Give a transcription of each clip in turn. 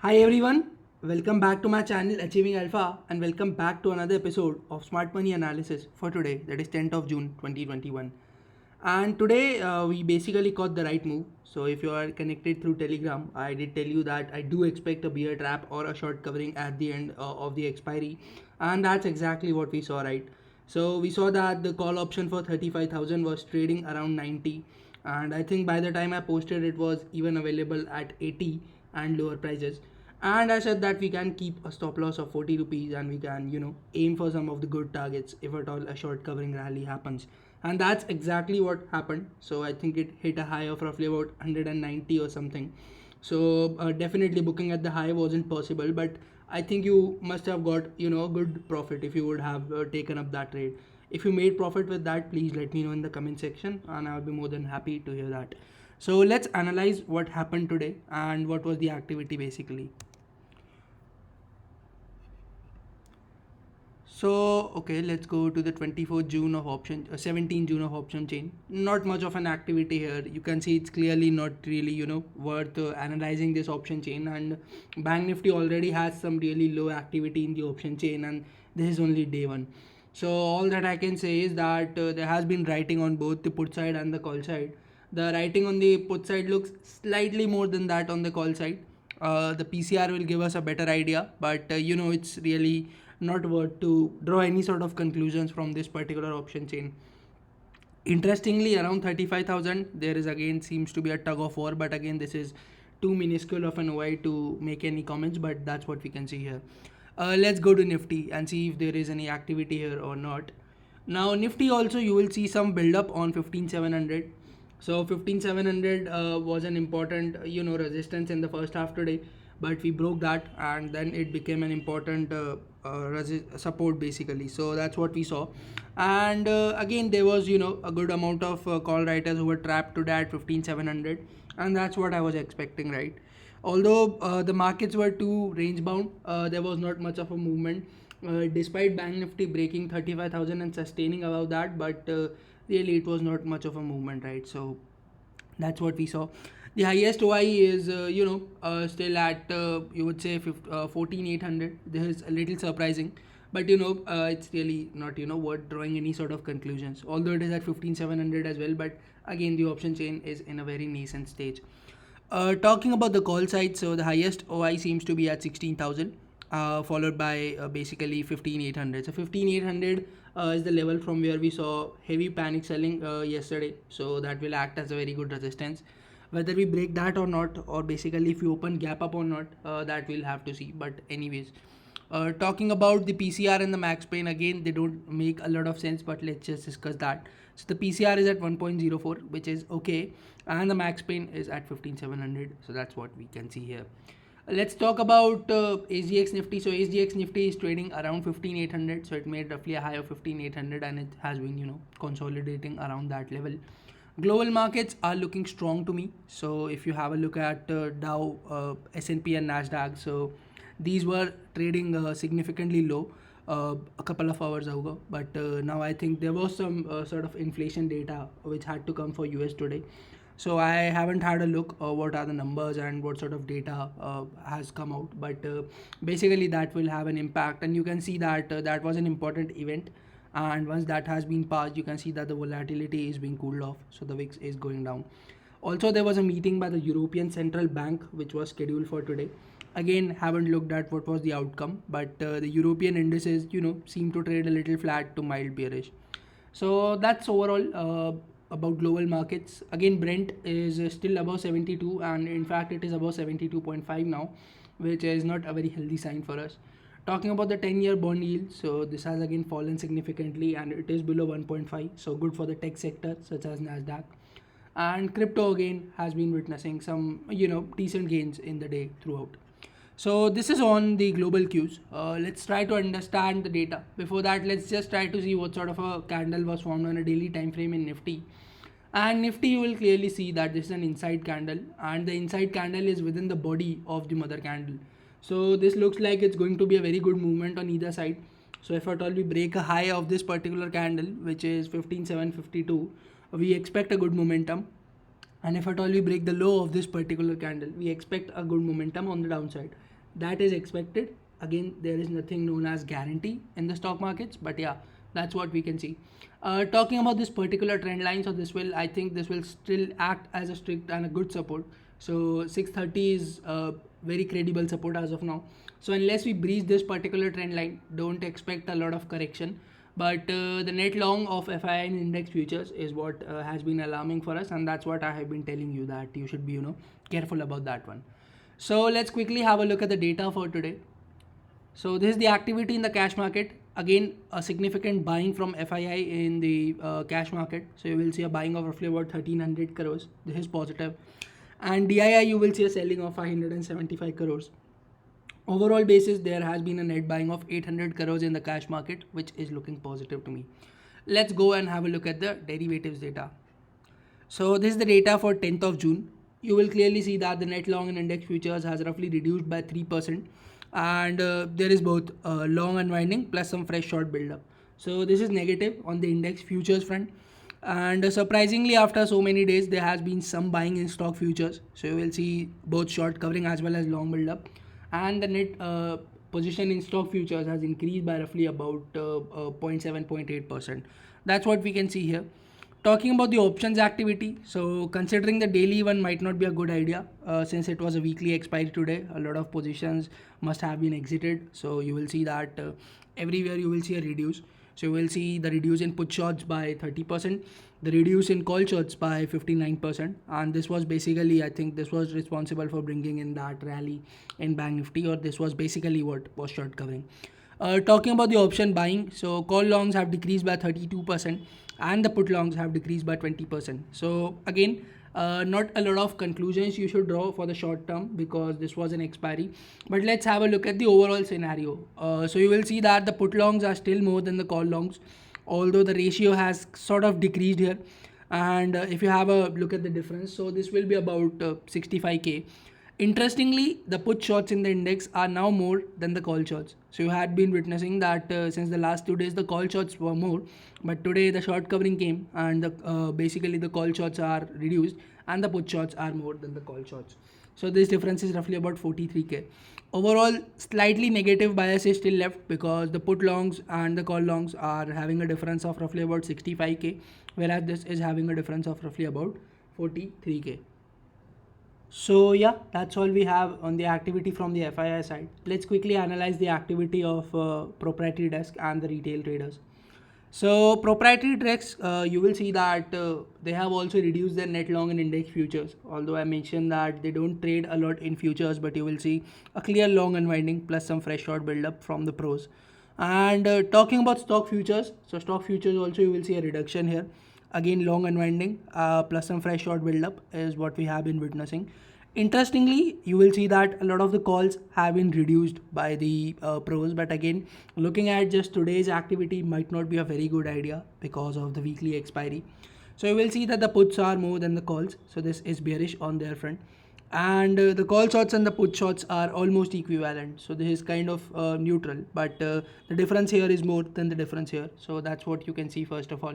Hi everyone, welcome back to my channel Achieving Alpha and welcome back to another episode of Smart Money Analysis for today, that is 10th of June 2021. And today we basically caught the right move. So if you are connected through Telegram, I did tell you that I do expect a bear trap or a short covering at the end of the expiry, and that's exactly what we saw, right? So we saw that the call option for 35,000 was trading around 90, and I think by the time I posted it was even available at 80 and lower prices. And I said that we can keep a stop loss of 40 rupees and we can aim for some of the good targets if at all a short covering rally happens, and that's exactly what happened. So I think it hit a high of roughly about 190 or something. So definitely booking at the high wasn't possible, but I think you must have got a good profit if you would have taken up that trade. If you made profit with that, please let me know in the comment section and I'll be more than happy to hear that. So let's analyze what happened today and what was the activity basically. So okay, let's go to the 24th June of option, 17th June of option chain. Not much of an activity here. You can see it's clearly not really worth analyzing this option chain. And Bank Nifty already has some really low activity in the option chain, and this is only day one. So all that I can say is that there has been writing on both the put side and the call side. The writing on the put side looks slightly more than that on the call side. The PCR will give us a better idea, but it's really not worth to draw any sort of conclusions from this particular option chain. Interestingly, around 35,000 there is again seems to be a tug of war, but again this is too minuscule of an OI to make any comments, but that's what we can see here. Let's go to Nifty and see if there is any activity here or not. Now Nifty also you will see some build up on 15,700. So 15,700 was an important resistance in the first half today, but we broke that and then it became an important support basically. So that's what we saw. And again there was a good amount of call writers who were trapped to that 15,700, and that's what I was expecting, right? Although the markets were too range bound, there was not much of a movement despite Bank Nifty breaking 35,000 and sustaining above that, but really it was not much of a movement, right? So that's what we saw. The highest OI is still at you would say 14,800. This is a little surprising, but it's really not worth drawing any sort of conclusions. Although it is at 15,700 as well, but again the option chain is in a very nascent stage. Talking about the call side, so the highest OI seems to be at 16,000, followed by basically 15,800. So 15,800 is the level from where we saw heavy panic selling yesterday. So that will act as a very good resistance. Whether we break that or not, or basically if we open gap up or not, that we'll have to see. But anyways, talking about the PCR and the max pain, again they don't make a lot of sense, but let's just discuss that. So the PCR is at 1.04, which is okay, and the max pain is at 15,700. So that's what we can see here. Let's talk about SGX Nifty. So SGX Nifty is trading around 15,800. So it made roughly a high of 15,800 and it has been consolidating around that level. Global markets are looking strong to me. So if you have a look at Dow, S&P and Nasdaq, so these were trading significantly low a couple of hours ago, but now I think there was some sort of inflation data which had to come for US today. So I haven't had a look what are the numbers and what sort of data has come out, but basically that will have an impact, and you can see that that was an important event, and once that has been passed you can see that the volatility is being cooled off, so the VIX is going down. Also there was a meeting by the European Central Bank which was scheduled for today. Again, haven't looked at what was the outcome, but the European indices seem to trade a little flat to mild bearish. So that's overall about global markets. Again, Brent is still above 72, and in fact it is above 72.5 now, which is not a very healthy sign for us. Talking about the 10-year bond yield, so this has again fallen significantly and it is below 1.5, so good for the tech sector such as Nasdaq. And crypto again has been witnessing some decent gains in the day throughout. So this is on the global cues. Let's try to understand the data. Before that, let's just try to see what sort of a candle was formed on a daily time frame in Nifty. And Nifty, you will clearly see that this is an inside candle, and the inside candle is within the body of the mother candle. So this looks like it's going to be a very good movement on either side. So if at all we break a high of this particular candle, which is 15,752, we expect a good momentum. And if at all we break the low of this particular candle, we expect a good momentum on the downside. that is expected. Again, there is nothing known as guarantee in the stock markets, but yeah, that's what we can see. Talking about this particular trend line, so this will, I think this will still act as a strict and a good support. So 630 is a very credible support as of now. So unless we breach this particular trend line, don't expect a lot of correction. But the net long of FII in index futures is what has been alarming for us, and that's what I have been telling you, that you should be, careful about that one. So let's quickly have a look at the data for today. So this is the activity in the cash market. Again, a significant buying from FII in the cash market. So you will see a buying of roughly about 1300 crores. This is positive. And DII, you will see a selling of 575 crores. Overall basis, there has been a net buying of 800 crores in the cash market, which is looking positive to me. Let's go and have a look at the derivatives data. So this is the data for 10th of June. You will clearly see that the net long in index futures has roughly reduced by 3%, and there is both long unwinding plus some fresh short buildup. So this is negative on the index futures front. And surprisingly, after so many days, there has been some buying in stock futures. So you will see both short covering as well as long buildup, and the net position in stock futures has increased by roughly about 0.7 0.8%. That's what we can see here. Talking about the options activity, so considering the daily one might not be a good idea, since it was a weekly expiry today. A lot of positions must have been exited, so you will see that everywhere you will see a reduce. So you will see the reduce in put shorts by 30%, the reduce in call shorts by 59%, and this was basically, I think this was responsible for bringing in that rally in Bank Nifty, or this was basically what was short covering. Talking about the option buying, so call longs have decreased by 32% and the put longs have decreased by 20%. So again, not a lot of conclusions you should draw for the short term because this was an expiry. But let's have a look at the overall scenario. So you will see that the put longs are still more than the call longs, although the ratio has sort of decreased here. And if you have a look at the difference, so this will be about 65k. Interestingly, the put shots in the index are now more than the call shots. So you had been witnessing that since the last 2 days the call shots were more, but today the short covering came and basically the call shots are reduced and the put shots are more than the call shots. So this difference is roughly about 43k. Overall, slightly negative bias is still left because the put longs and the call longs are having a difference of roughly about 65k, whereas this is having a difference of roughly about 43k. So yeah, that's all we have on the activity from the FII side. Let's quickly analyze the activity of proprietary desk and the retail traders. So proprietary desks, you will see that they have also reduced their net long in index futures. Although I mentioned that they don't trade a lot in futures, but you will see a clear long unwinding plus some fresh short buildup from the pros. And talking about stock futures, so stock futures also you will see a reduction here. Again, long unwinding plus some fresh short buildup is what we have been witnessing. Interestingly, you will see that a lot of the calls have been reduced by the pros, but again, looking at just today's activity might not be a very good idea because of the weekly expiry. So you will see that the puts are more than the calls, so this is bearish on their front, and the call shots and the put shots are almost equivalent. So this is kind of neutral, but the difference here is more than the difference here. So that's what you can see first of all.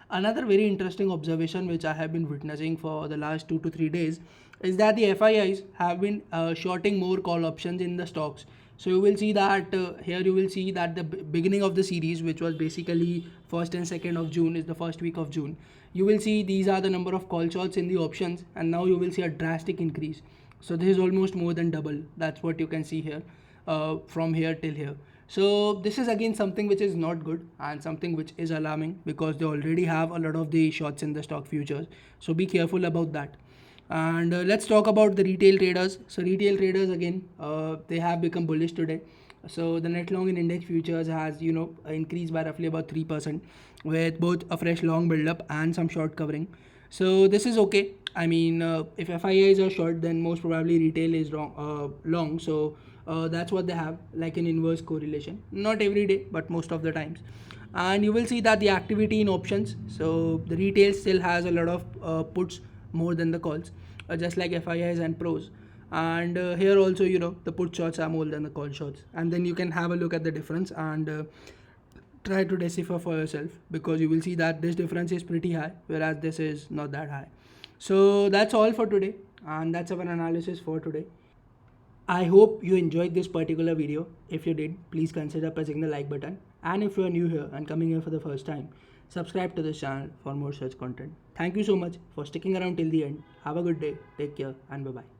Another very interesting observation which I have been witnessing for the last 2 to 3 days is that the FIIs have been shorting more call options in the stocks. So you will see that here you will see that the beginning of the series, which was basically 1st and 2nd of June, is the first week of June. You will see these are the number of call shots in the options, and now you will see a drastic increase. So this is almost more than double. That's what you can see here from here till here. So this is again something which is not good and something which is alarming because they already have a lot of the shots in the stock futures. So be careful about that. And let's talk about the retail traders. So retail traders again, they have become bullish today. So the net long in index futures has increased by roughly about 3% with both a fresh long build-up and some short covering. So this is okay. I mean, if FIIs are short, then most probably retail is long. So that's what they have, like an inverse correlation. Not every day, but most of the times. And you will see that the activity in options. So the retail still has a lot of puts more than the calls, just like FIIs and pros. And here also, the put shots are more than the call shots. And then you can have a look at the difference and try to decipher for yourself, because you will see that this difference is pretty high, whereas this is not that high. So that's all for today, and that's our analysis for today. I hope you enjoyed this particular video. If you did, please consider pressing the like button. And if you are new here and coming here for the first time, subscribe to this channel for more such content. Thank you so much for sticking around till the end. Have a good day, take care, and bye bye.